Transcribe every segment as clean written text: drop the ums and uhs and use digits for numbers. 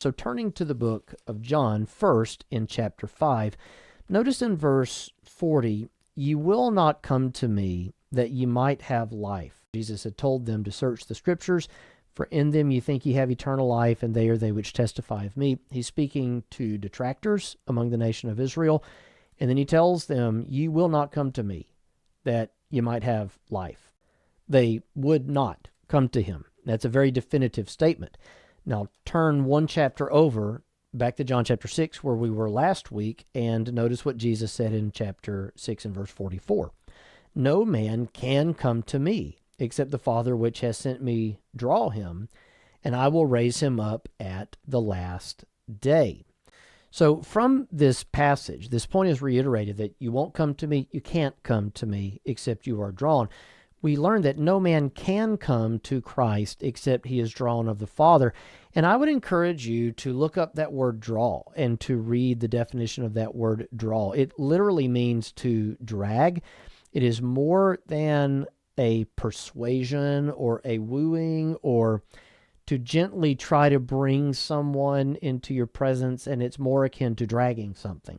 So turning to the book of John, first in chapter 5, notice in verse 40, "Ye will not come to me that ye might have life." Jesus had told them to search the scriptures, for in them ye think ye have eternal life, and they are they which testify of me. He's speaking to detractors among the nation of Israel, and then he tells them, "Ye will not come to me that ye might have life." They would not come to him. That's a very definitive statement. Now turn one chapter over, back to John chapter 6, where we were last week, and notice what Jesus said in chapter 6 and verse 44. "No man can come to me, except the Father which has sent me draw him, and I will raise him up at the last day." So from this passage, this point is reiterated that you won't come to me, you can't come to me, except you are drawn. We learn that no man can come to Christ except he is drawn of the Father. And I would encourage you to look up that word draw and to read the definition of that word draw. It literally means to drag. It is more than a persuasion or a wooing or to gently try to bring someone into your presence, and it's more akin to dragging something.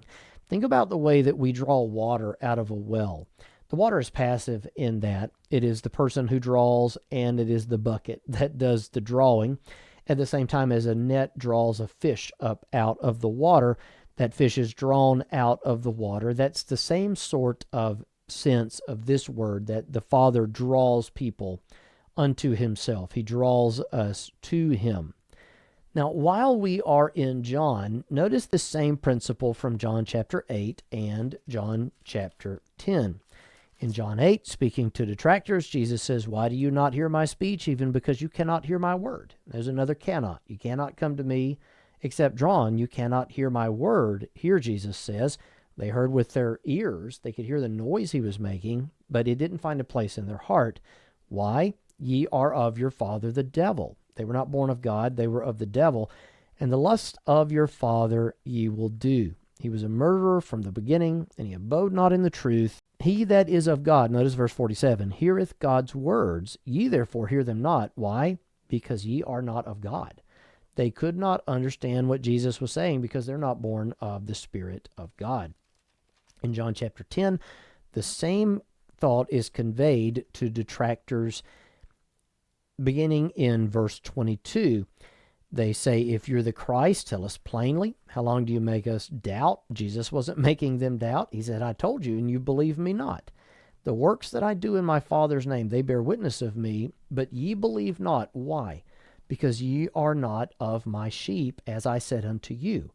Think about the way that we draw water out of a well. The water is passive in that it is the person who draws and it is the bucket that does the drawing. At the same time as a net draws a fish up out of the water, that fish is drawn out of the water. That's the same sort of sense of this word, that the Father draws people unto himself. He draws us to him. Now, while we are in John, notice the same principle from John chapter 8 and John chapter 10. In John 8, speaking to detractors, Jesus says, "Why do you not hear my speech, even because you cannot hear my word?" There's another cannot. You cannot come to me except drawn. You cannot hear my word. Here Jesus says, they heard with their ears. They could hear the noise he was making, but it didn't find a place in their heart. Why? "Ye are of your father the devil." They were not born of God. They were of the devil. "And the lust of your father ye will do. He was a murderer from the beginning, and he abode not in the truth. He that is of God," notice verse 47, "heareth God's words. Ye therefore hear them not." Why? Because ye are not of God. They could not understand what Jesus was saying because they're not born of the Spirit of God. In John chapter 10, the same thought is conveyed to detractors beginning in verse 22. They say, "If you're the Christ, tell us plainly. How long do you make us doubt?" Jesus wasn't making them doubt. He said, "I told you, and you believe me not. The works that I do in my Father's name, they bear witness of me, but ye believe not." Why? "Because ye are not of my sheep, as I said unto you.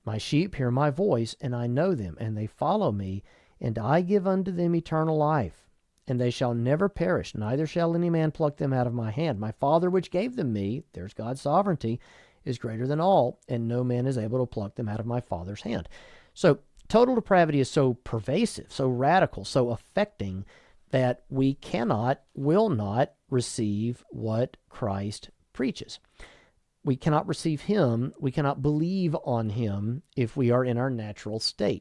My sheep hear my voice, and I know them, and they follow me, and I give unto them eternal life. And they shall never perish, neither shall any man pluck them out of my hand. My Father which gave them me," there's God's sovereignty, "is greater than all, and no man is able to pluck them out of my Father's hand." So total depravity is so pervasive, so radical, so affecting, that we cannot, will not receive what Christ preaches. We cannot receive him, we cannot believe on him if we are in our natural state.